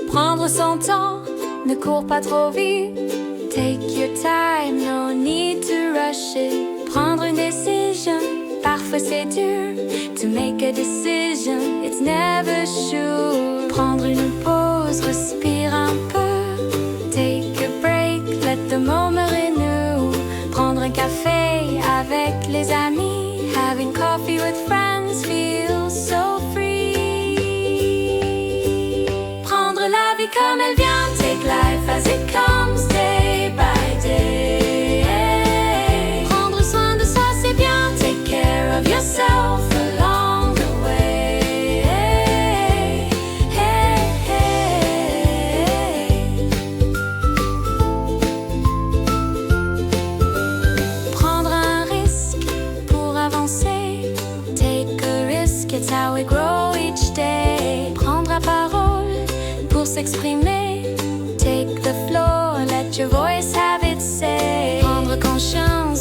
Prendre son temps, ne cours pas trop vite. Take your time, no need to rush it. Prendre une décision, parfois c'est dur. To make a decision, it's never sure. Prendre une pause, respire un peu. Take a break, let the moment renew. Prendre un café avec les amis. Having coffee with friends feels so free. Prendre la vie comme elle vient. Take life as it comes, day by day. Prendre soin de soi, c'est bien. Take care of yourself along the way. Prendre un risque pour avancer. Take a risk, it's how we grow each day. Prendre la parole pour s'exprimer. Take the floor, let your voice have its say. Prendre conscience